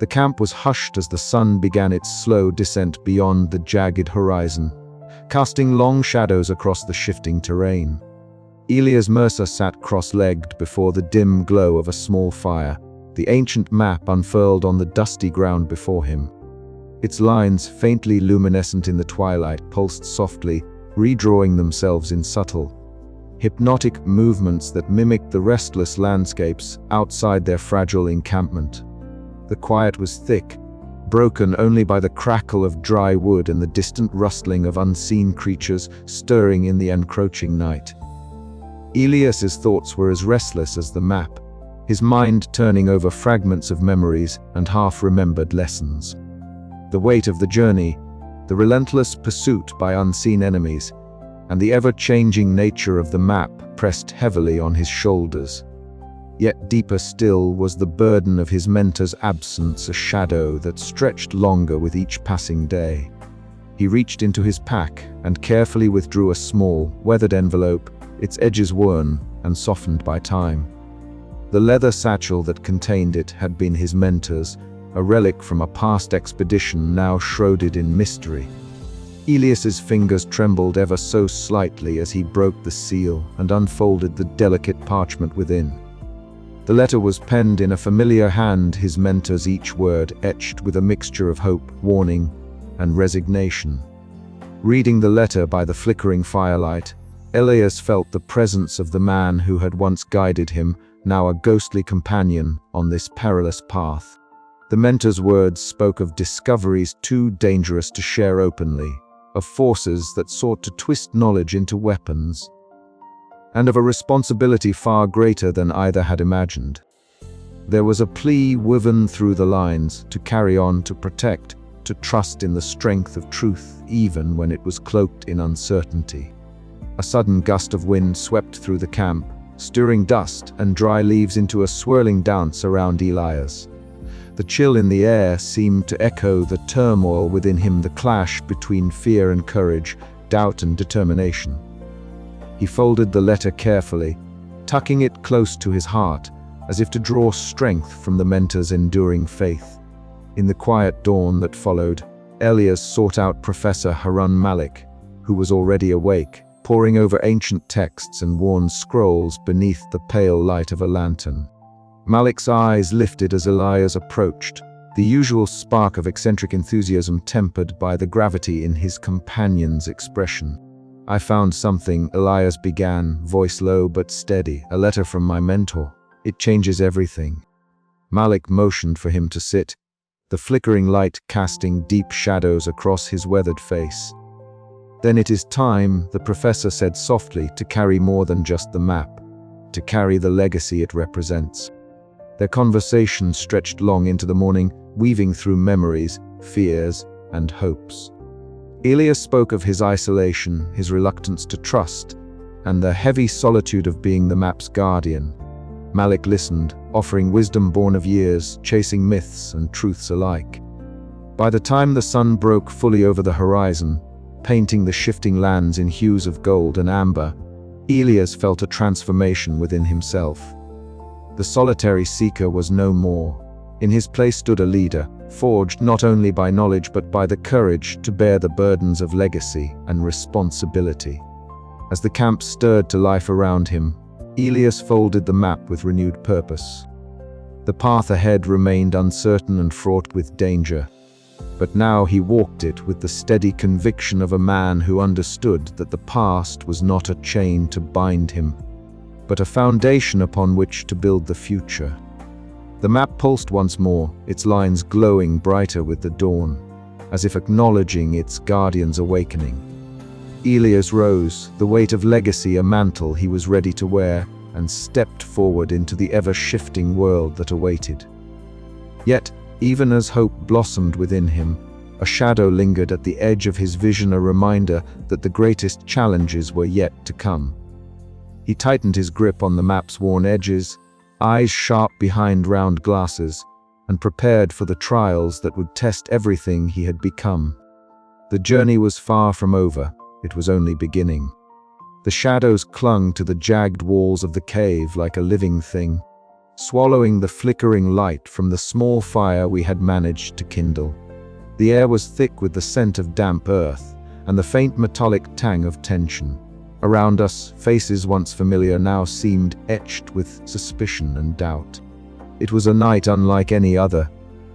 The camp was hushed as the sun began its slow descent beyond the jagged horizon, casting long shadows across the shifting terrain. Elias Mercer sat cross-legged before the dim glow of a small fire, the ancient map unfurled on the dusty ground before him. Its lines, faintly luminescent in the twilight, pulsed softly, redrawing themselves in subtle, hypnotic movements that mimicked the restless landscapes outside their fragile encampment. The quiet was thick, broken only by the crackle of dry wood and the distant rustling of unseen creatures stirring in the encroaching night. Elias's thoughts were as restless as the map, his mind turning over fragments of memories and half-remembered lessons. The weight of the journey, the relentless pursuit by unseen enemies, and the ever-changing nature of the map pressed heavily on his shoulders. Yet deeper still was the burden of his mentor's absence, a shadow that stretched longer with each passing day. He reached into his pack and carefully withdrew a small, weathered envelope, its edges worn and softened by time. The leather satchel that contained it had been his mentor's, a relic from a past expedition now shrouded in mystery. Elias's fingers trembled ever so slightly as he broke the seal and unfolded the delicate parchment within. The letter was penned in a familiar hand, his mentor's each word etched with a mixture of hope, warning, and resignation. Reading the letter by the flickering firelight, Elias felt the presence of the man who had once guided him, now a ghostly companion on this perilous path. The mentor's words spoke of discoveries too dangerous to share openly, of forces that sought to twist knowledge into weapons, and of a responsibility far greater than either had imagined. There was a plea woven through the lines to carry on, to protect, to trust in the strength of truth even when it was cloaked in uncertainty. A sudden gust of wind swept through the camp, stirring dust and dry leaves into a swirling dance around Elias. The chill in the air seemed to echo the turmoil within him, the clash between fear and courage, doubt and determination. He folded the letter carefully, tucking it close to his heart, as if to draw strength from the mentor's enduring faith. In the quiet dawn that followed, Elias sought out Professor Harun Malik, who was already awake, poring over ancient texts and worn scrolls beneath the pale light of a lantern. Malik's eyes lifted as Elias approached, the usual spark of eccentric enthusiasm tempered by the gravity in his companion's expression. "I found something," Elias began, voice low but steady, "a letter from my mentor. It changes everything." Malik motioned for him to sit, the flickering light casting deep shadows across his weathered face. "Then it is time," the professor said softly, "to carry more than just the map, to carry the legacy it represents." Their conversation stretched long into the morning, weaving through memories, fears, and hopes. Elias spoke of his isolation, his reluctance to trust, and the heavy solitude of being the map's guardian. Malik listened, offering wisdom born of years, chasing myths and truths alike. By the time the sun broke fully over the horizon, painting the shifting lands in hues of gold and amber, Elias felt a transformation within himself. The solitary seeker was no more. In his place stood a leader, forged not only by knowledge but by the courage to bear the burdens of legacy and responsibility. As the camp stirred to life around him, Elias folded the map with renewed purpose. The path ahead remained uncertain and fraught with danger, but now he walked it with the steady conviction of a man who understood that the past was not a chain to bind him, but a foundation upon which to build the future. The map pulsed once more, its lines glowing brighter with the dawn, as if acknowledging its guardian's awakening. Elias rose, the weight of legacy a mantle he was ready to wear, and stepped forward into the ever-shifting world that awaited. Yet, even as hope blossomed within him, a shadow lingered at the edge of his vision, a reminder that the greatest challenges were yet to come. He tightened his grip on the map's worn edges, eyes sharp behind round glasses, and prepared for the trials that would test everything he had become. The journey was far from over, it was only beginning. The shadows clung to the jagged walls of the cave like a living thing, swallowing the flickering light from the small fire we had managed to kindle. The air was thick with the scent of damp earth and the faint metallic tang of tension. Around us, faces once familiar now seemed etched with suspicion and doubt. It was a night unlike any other,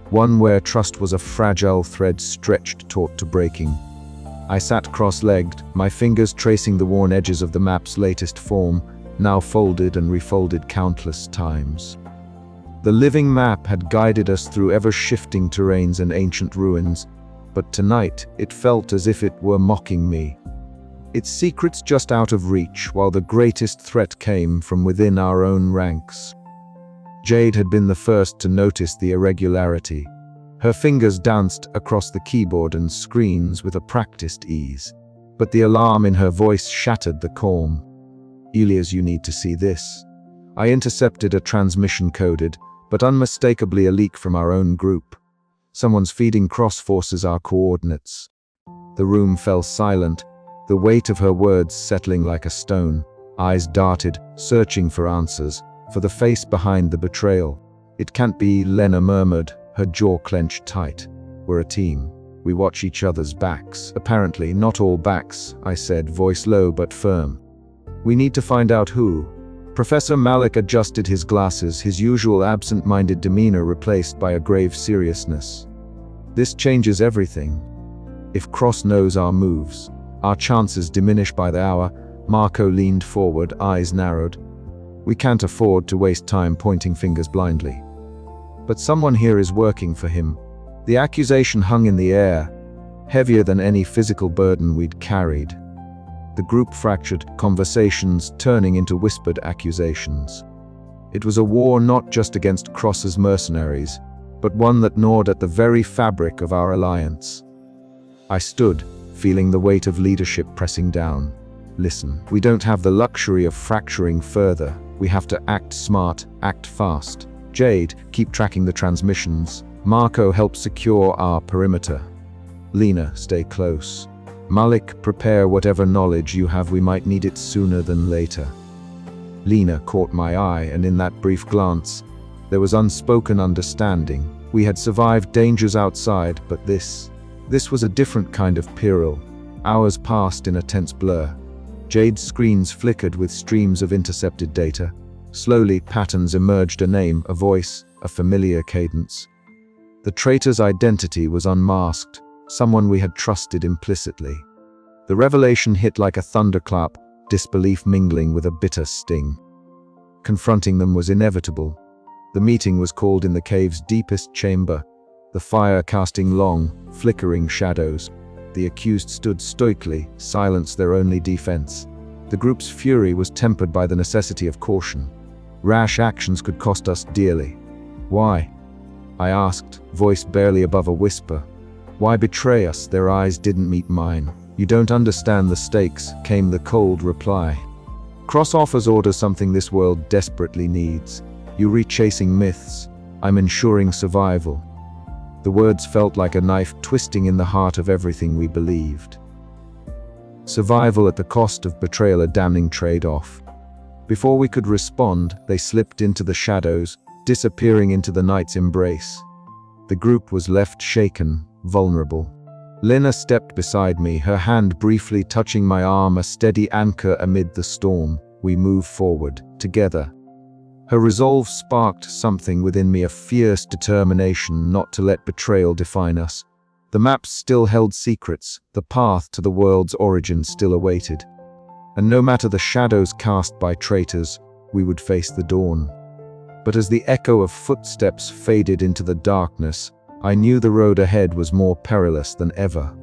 one where trust was a fragile thread stretched taut to breaking. I sat cross-legged, my fingers tracing the worn edges of the map's latest form, now folded and refolded countless times. The living map had guided us through ever-shifting terrains and ancient ruins, but tonight it felt as if it were mocking me. Its secrets just out of reach, while the greatest threat came from within our own ranks. Jade had been the first to notice the irregularity. Her fingers danced across the keyboard and screens with a practiced ease, but the alarm in her voice shattered the calm. "Elias, you need to see this." I intercepted a transmission coded, but unmistakably a leak from our own group. Someone's feeding cross-forces our coordinates. The room fell silent, the weight of her words settling like a stone. Eyes darted, searching for answers, for the face behind the betrayal. "It can't be," Lena murmured, her jaw clenched tight. "We're a team. We watch each other's backs." "Apparently, not all backs," I said, voice low but firm. "We need to find out who." Professor Malik adjusted his glasses, his usual absent-minded demeanor replaced by a grave seriousness. "This changes everything. If Cross knows our moves, our chances diminish by the hour." Marco leaned forward, eyes narrowed. "We can't afford to waste time pointing fingers blindly." "But someone here is working for him." The accusation hung in the air, heavier than any physical burden we'd carried. The group fractured, conversations turning into whispered accusations. It was a war not just against Cross's mercenaries, but one that gnawed at the very fabric of our alliance. I stood, feeling the weight of leadership pressing down. "Listen, we don't have the luxury of fracturing further. We have to act smart, act fast. Jade, keep tracking the transmissions. Marco, help secure our perimeter. Lena, stay close. Malik, prepare whatever knowledge you have, we might need it sooner than later." Lena caught my eye, and in that brief glance, there was unspoken understanding. We had survived dangers outside, but this was a different kind of peril. Hours passed in a tense blur. Jade's screens flickered with streams of intercepted data. Slowly, patterns emerged, a name, a voice, a familiar cadence. The traitor's identity was unmasked, someone we had trusted implicitly. The revelation hit like a thunderclap, disbelief mingling with a bitter sting. Confronting them was inevitable. The meeting was called in the cave's deepest chamber, the fire casting long, flickering shadows. The accused stood stoically, silence their only defense. The group's fury was tempered by the necessity of caution. Rash actions could cost us dearly. "Why?" I asked, voice barely above a whisper. "Why betray us?" Their eyes didn't meet mine. "You don't understand the stakes," came the cold reply. "Cross offers order something this world desperately needs. You rechasing myths. I'm ensuring survival." The words felt like a knife twisting in the heart of everything we believed. Survival at the cost of betrayal, a damning trade-off. Before we could respond, they slipped into the shadows, disappearing into the night's embrace. The group was left shaken, vulnerable. Lena stepped beside me, her hand briefly touching my arm, a steady anchor amid the storm. We moved forward, together. Her resolve sparked something within me, a fierce determination not to let betrayal define us. The maps still held secrets, the path to the world's origin still awaited. And no matter the shadows cast by traitors, we would face the dawn. But as the echo of footsteps faded into the darkness, I knew the road ahead was more perilous than ever.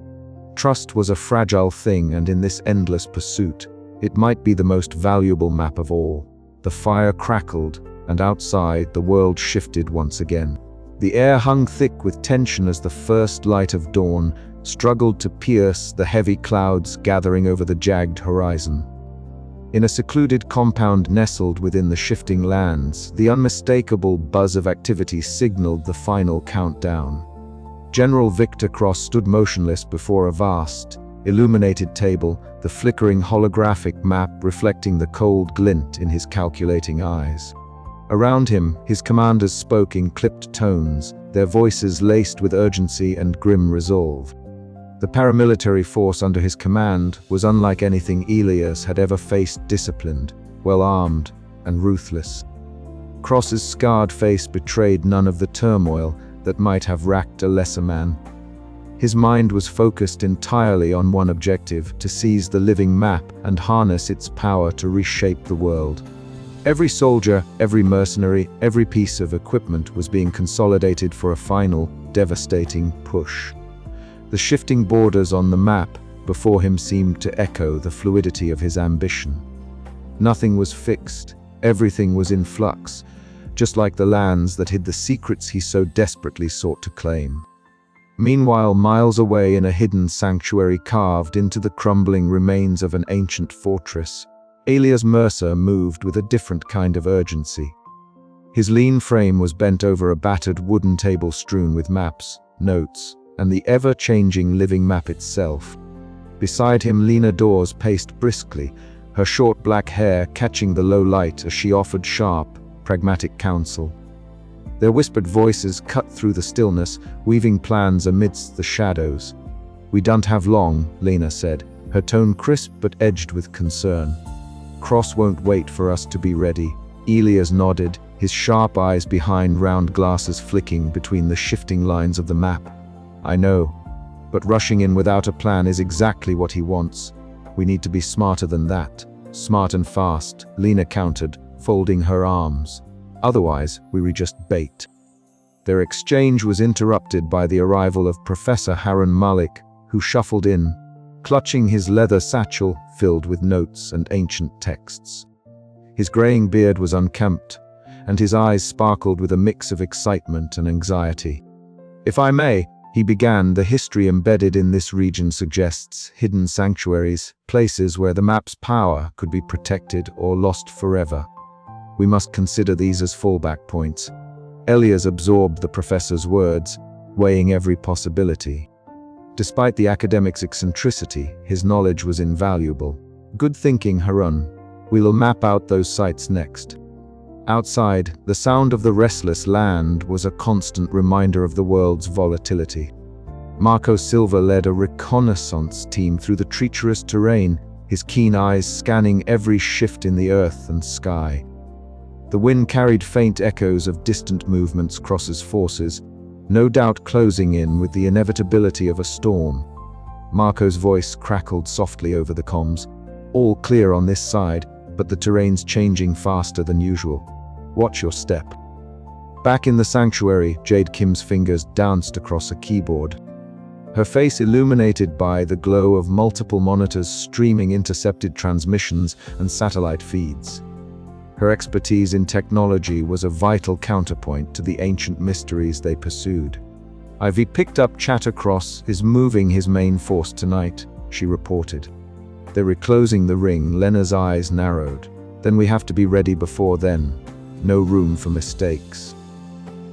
Trust was a fragile thing, and in this endless pursuit, it might be the most valuable map of all. The fire crackled, and outside, the world shifted once again. The air hung thick with tension as the first light of dawn struggled to pierce the heavy clouds gathering over the jagged horizon. In a secluded compound nestled within the shifting lands, the unmistakable buzz of activity signaled the final countdown. General Victor Cross stood motionless before a vast, illuminated table, the flickering holographic map reflecting the cold glint in his calculating eyes. Around him, his commanders spoke in clipped tones, their voices laced with urgency and grim resolve. The paramilitary force under his command was unlike anything Elias had ever faced, disciplined, well-armed, and ruthless. Cross's scarred face betrayed none of the turmoil that might have racked a lesser man. His mind was focused entirely on one objective: to seize the living map and harness its power to reshape the world. Every soldier, every mercenary, every piece of equipment was being consolidated for a final, devastating push. The shifting borders on the map before him seemed to echo the fluidity of his ambition. Nothing was fixed, everything was in flux, just like the lands that hid the secrets he so desperately sought to claim. Meanwhile, miles away in a hidden sanctuary carved into the crumbling remains of an ancient fortress, Elias Mercer moved with a different kind of urgency. His lean frame was bent over a battered wooden table strewn with maps, notes, and the ever-changing living map itself. Beside him, Lena Dawes paced briskly, her short black hair catching the low light as she offered sharp, pragmatic counsel. Their whispered voices cut through the stillness, weaving plans amidst the shadows. "We don't have long," Lena said, her tone crisp but edged with concern. "Cross won't wait for us to be ready." Elias nodded, his sharp eyes behind round glasses flicking between the shifting lines of the map. "I know, but rushing in without a plan is exactly what he wants. We need to be smarter than that." "Smart and fast," Lena countered, folding her arms. "Otherwise, we just bait." Their exchange was interrupted by the arrival of Professor Harun Malik, who shuffled in, clutching his leather satchel filled with notes and ancient texts. His graying beard was unkempt, and his eyes sparkled with a mix of excitement and anxiety. "If I may," he began, "the history embedded in this region suggests hidden sanctuaries, places where the map's power could be protected or lost forever. We must consider these as fallback points." Elias absorbed the professor's words, weighing every possibility. Despite the academic's eccentricity, his knowledge was invaluable. "Good thinking, Harun. We'll map out those sites next." Outside, the sound of the restless land was a constant reminder of the world's volatility. Marco Silva led a reconnaissance team through the treacherous terrain, his keen eyes scanning every shift in the earth and sky. The wind carried faint echoes of distant movements across his forces, no doubt closing in with the inevitability of a storm. Marco's voice crackled softly over the comms. "All clear on this side, but the terrain's changing faster than usual. Watch your step." Back in the sanctuary, Jade Kim's fingers danced across a keyboard, her face illuminated by the glow of multiple monitors streaming intercepted transmissions and satellite feeds. Her expertise in technology was a vital counterpoint to the ancient mysteries they pursued. "Ivy picked up Chattercross is moving his main force tonight," she reported. "They're reclosing the ring." Lena's eyes narrowed. "Then we have to be ready before then. No room for mistakes."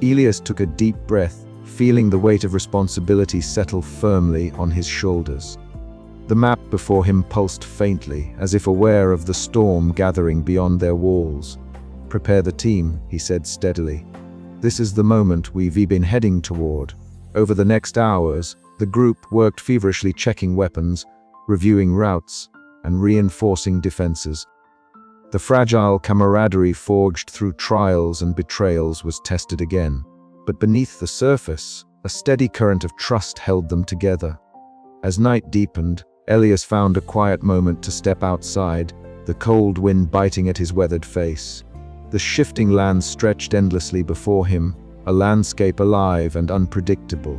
Elias took a deep breath, feeling the weight of responsibility settle firmly on his shoulders. The map before him pulsed faintly, as if aware of the storm gathering beyond their walls. "Prepare the team," he said steadily. "This is the moment we've been heading toward." Over the next hours, the group worked feverishly, checking weapons, reviewing routes, and reinforcing defenses. The fragile camaraderie forged through trials and betrayals was tested again. But beneath the surface, a steady current of trust held them together. As night deepened, Elias found a quiet moment to step outside, the cold wind biting at his weathered face. The shifting land stretched endlessly before him, a landscape alive and unpredictable.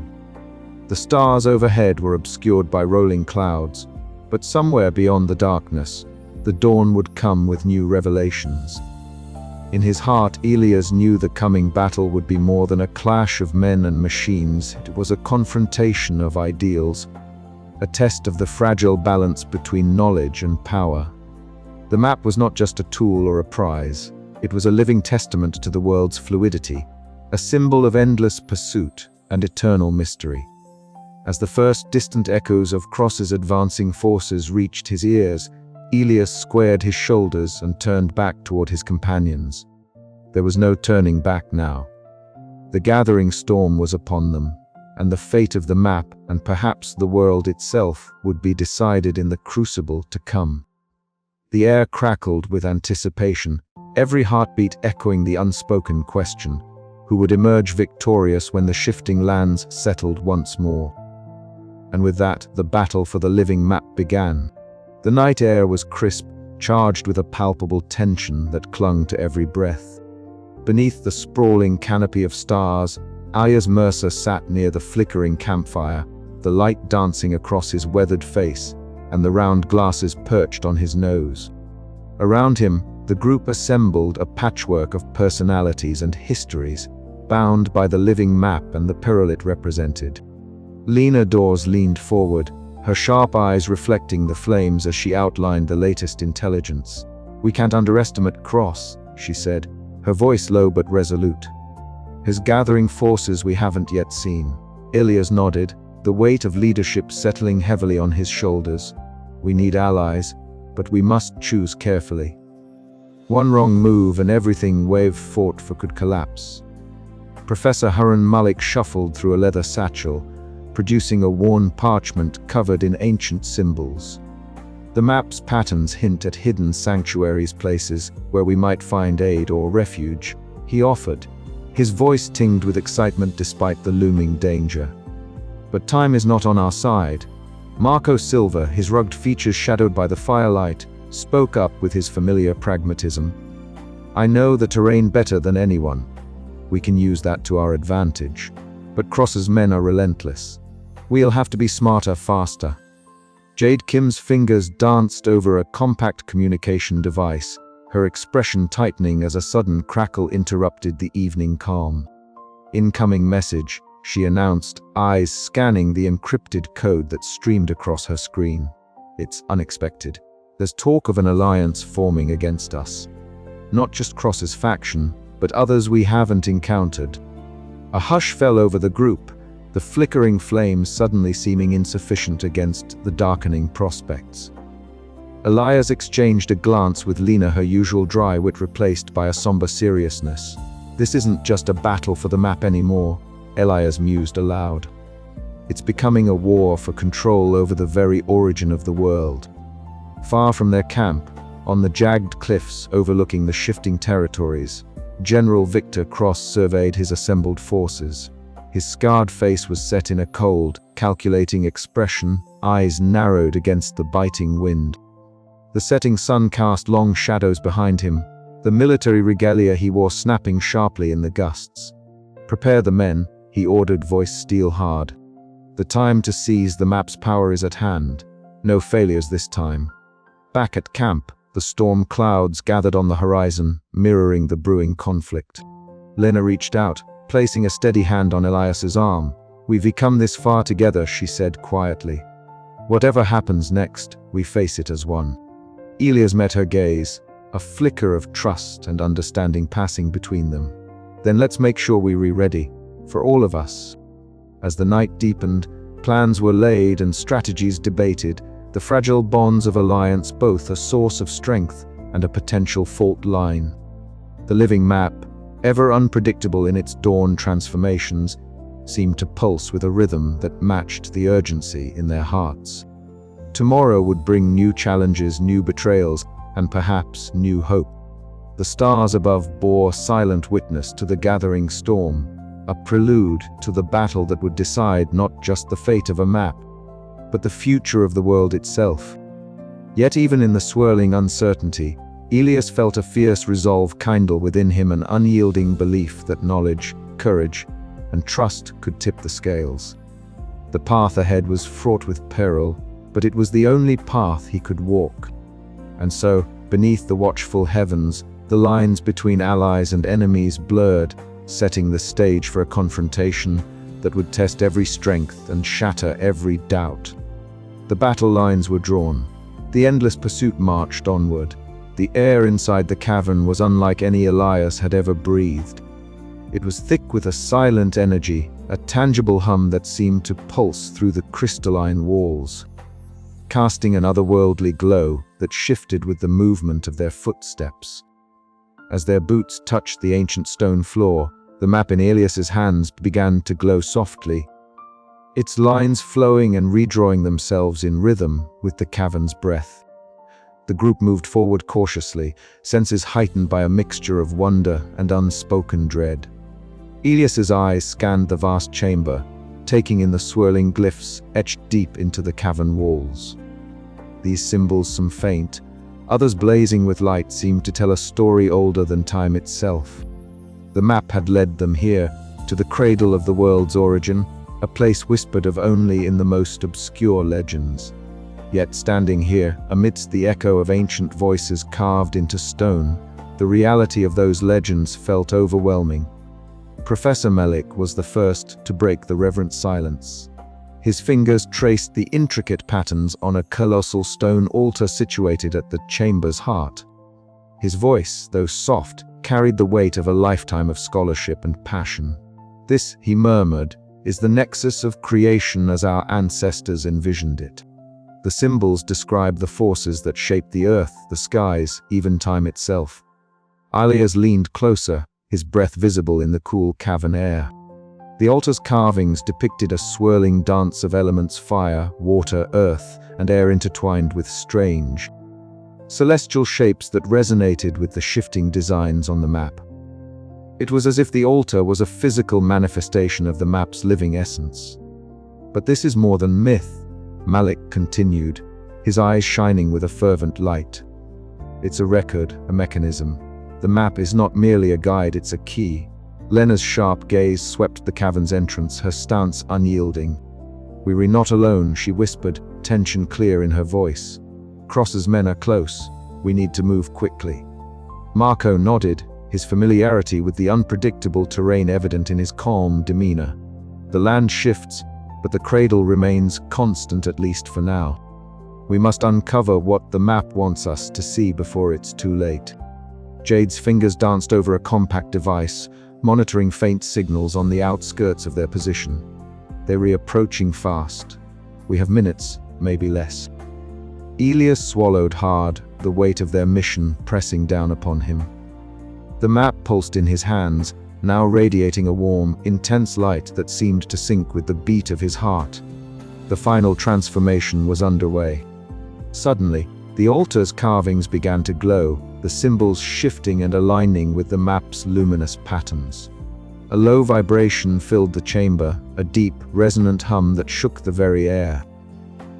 The stars overhead were obscured by rolling clouds, but somewhere beyond the darkness, the dawn would come with new revelations. In his heart, Elias knew the coming battle would be more than a clash of men and machines. It was a confrontation of ideals, a test of the fragile balance between knowledge and power. The map was not just a tool or a prize. It was a living testament to the world's fluidity, a symbol of endless pursuit and eternal mystery. As the first distant echoes of Cross's advancing forces reached his ears, Elias squared his shoulders and turned back toward his companions. There was no turning back now. The gathering storm was upon them, and the fate of the map, and perhaps the world itself, would be decided in the crucible to come. The air crackled with anticipation, every heartbeat echoing the unspoken question: who would emerge victorious when the shifting lands settled once more? And with that, the battle for the living map began. The night air was crisp, charged with a palpable tension that clung to every breath. Beneath the sprawling canopy of stars, Alias Mercer sat near the flickering campfire, the light dancing across his weathered face, and the round glasses perched on his nose. Around him, the group assembled, a patchwork of personalities and histories, bound by the living map and the peril it represented. Lena Dawes leaned forward, her sharp eyes reflecting the flames as she outlined the latest intelligence. "We can't underestimate Cross," she said, her voice low but resolute. "His gathering forces we haven't yet seen." Ilias nodded, the weight of leadership settling heavily on his shoulders. "We need allies, but we must choose carefully. One wrong move and everything we've fought for could collapse." Professor Harun Malik shuffled through a leather satchel, producing a worn parchment covered in ancient symbols. "The map's patterns hint at hidden sanctuaries, places where we might find aid or refuge," he offered, his voice tinged with excitement despite the looming danger. "But time is not on our side." Marco Silva, his rugged features shadowed by the firelight, spoke up with his familiar pragmatism. "I know the terrain better than anyone. We can use that to our advantage. But Cross's men are relentless. We'll have to be smarter, faster." Jade Kim's fingers danced over a compact communication device, her expression tightening as a sudden crackle interrupted the evening calm. "Incoming message," she announced, eyes scanning the encrypted code that streamed across her screen. "It's unexpected. There's talk of an alliance forming against us. Not just Cross's faction, but others we haven't encountered." A hush fell over the group, the flickering flames suddenly seeming insufficient against the darkening prospects. Elias exchanged a glance with Lena, her usual dry wit replaced by a somber seriousness. "This isn't just a battle for the map anymore," Elias mused aloud. "It's becoming a war for control over the very origin of the world." Far from their camp, on the jagged cliffs overlooking the shifting territories, General Victor Cross surveyed his assembled forces. His scarred face was set in a cold, calculating expression, eyes narrowed against the biting wind. The setting sun cast long shadows behind him, the military regalia he wore snapping sharply in the gusts. "Prepare the men," he ordered, voice steel hard. "The time to seize the map's power is at hand. No failures this time." Back at camp, the storm clouds gathered on the horizon, mirroring the brewing conflict. Lena reached out, placing a steady hand on Elias's arm. "We've come this far together," she said quietly. "Whatever happens next, we face it as one." Elias met her gaze, a flicker of trust and understanding passing between them. "Then let's make sure we're ready, for all of us." As the night deepened, plans were laid and strategies debated, the fragile bonds of alliance both a source of strength and a potential fault line. The living map, ever unpredictable in its dawn transformations, seemed to pulse with a rhythm that matched the urgency in their hearts. Tomorrow would bring new challenges, new betrayals, and perhaps new hope. The stars above bore silent witness to the gathering storm, a prelude to the battle that would decide not just the fate of a map, but the future of the world itself. Yet even in the swirling uncertainty, Elias felt a fierce resolve kindle within him, an unyielding belief that knowledge, courage, and trust could tip the scales. The path ahead was fraught with peril, but it was the only path he could walk. And so, beneath the watchful heavens, the lines between allies and enemies blurred, setting the stage for a confrontation that would test every strength and shatter every doubt. The battle lines were drawn. The endless pursuit marched onward. The air inside the cavern was unlike any Elias had ever breathed. It was thick with a silent energy, a tangible hum that seemed to pulse through the crystalline walls, casting an otherworldly glow that shifted with the movement of their footsteps. as their boots touched the ancient stone floor, the map in Elias's hands began to glow softly, its lines flowing and redrawing themselves in rhythm with the cavern's breath. The group moved forward cautiously, senses heightened by a mixture of wonder and unspoken dread. Elias's eyes scanned the vast chamber, taking in the swirling glyphs etched deep into the cavern walls. These symbols, some faint, others blazing with light, seemed to tell a story older than time itself. The map had led them here, to the cradle of the world's origin, a place whispered of only in the most obscure legends. Yet standing here, amidst the echo of ancient voices carved into stone, the reality of those legends felt overwhelming. Professor Malik was the first to break the reverent silence. His fingers traced the intricate patterns on a colossal stone altar situated at the chamber's heart. His voice, though soft, carried the weight of a lifetime of scholarship and passion. "This," he murmured, "is the nexus of creation as our ancestors envisioned it." The symbols describe the forces that shape the earth, the skies, even time itself. Elias leaned closer, his breath visible in the cool cavern air. The altar's carvings depicted a swirling dance of elements: fire, water, earth, and air intertwined with strange, celestial shapes that resonated with the shifting designs on the map. It was as if the altar was a physical manifestation of the map's living essence. "But this is more than myth," Malik continued, his eyes shining with a fervent light. "It's a record, a mechanism. The map is not merely a guide, it's a key." Lena's sharp gaze swept the cavern's entrance, her stance unyielding. "We were not alone," she whispered, tension clear in her voice. "Cross's men are close. We need to move quickly." Marco nodded, his familiarity with the unpredictable terrain evident in his calm demeanor. "The land shifts, but the cradle remains constant, at least for now. We must uncover what the map wants us to see before it's too late." Jade's fingers danced over a compact device, monitoring faint signals on the outskirts of their position. "They're reapproaching fast. We have minutes, maybe less." Elias swallowed hard, the weight of their mission pressing down upon him. The map pulsed in his hands, now radiating a warm, intense light that seemed to sync with the beat of his heart. The final transformation was underway. Suddenly, the altar's carvings began to glow, the symbols shifting and aligning with the map's luminous patterns. A low vibration filled the chamber, a deep, resonant hum that shook the very air.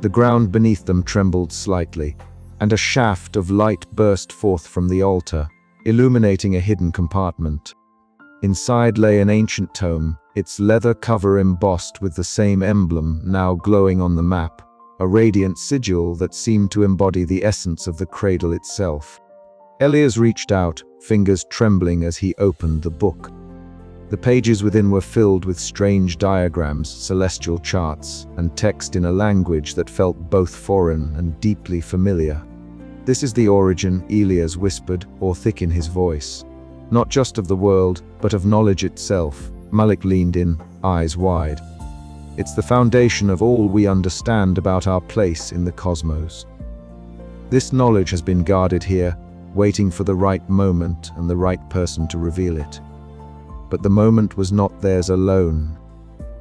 The ground beneath them trembled slightly, and a shaft of light burst forth from the altar, illuminating a hidden compartment. Inside lay an ancient tome, its leather cover embossed with the same emblem now glowing on the map, a radiant sigil that seemed to embody the essence of the cradle itself. Elias reached out, fingers trembling as he opened the book. The pages within were filled with strange diagrams, celestial charts, and text in a language that felt both foreign and deeply familiar. "This is the origin," Elias whispered, or thick in his voice. "Not just of the world, but of knowledge itself." Malik leaned in, eyes wide. "It's the foundation of all we understand about our place in the cosmos. This knowledge has been guarded here, waiting for the right moment and the right person to reveal it." But the moment was not theirs alone.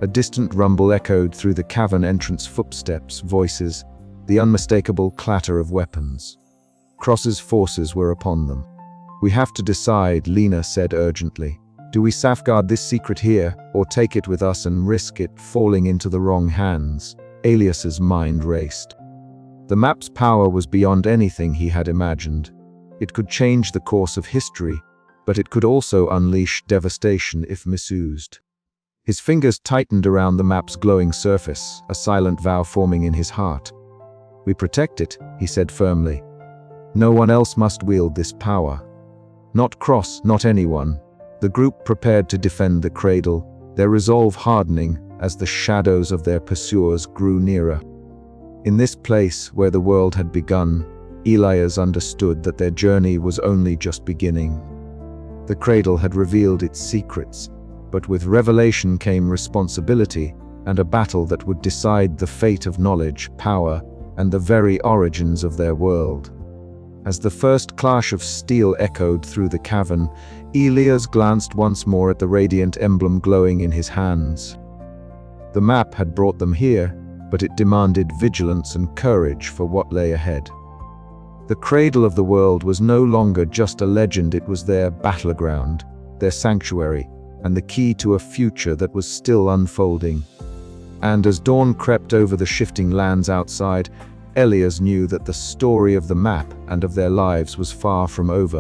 A distant rumble echoed through the cavern entrance: footsteps, voices, the unmistakable clatter of weapons. Cross's forces were upon them. "We have to decide," Lena said urgently. "Do we safeguard this secret here, or take it with us and risk it falling into the wrong hands?" Elias's mind raced. The map's power was beyond anything he had imagined. It could change the course of history, but it could also unleash devastation if misused. His fingers tightened around the map's glowing surface, a silent vow forming in his heart. "We protect it," he said firmly. "No one else must wield this power. Not Cross, not anyone." The group prepared to defend the cradle, their resolve hardening as the shadows of their pursuers grew nearer. In this place where the world had begun, Elias understood that their journey was only just beginning. The cradle had revealed its secrets, but with revelation came responsibility and a battle that would decide the fate of knowledge, power, and the very origins of their world. As the first clash of steel echoed through the cavern, Elias glanced once more at the radiant emblem glowing in his hands. The map had brought them here, but it demanded vigilance and courage for what lay ahead. The cradle of the world was no longer just a legend, it was their battleground, their sanctuary, and the key to a future that was still unfolding. And as dawn crept over the shifting lands outside, Elias knew that the story of the map and of their lives was far from over.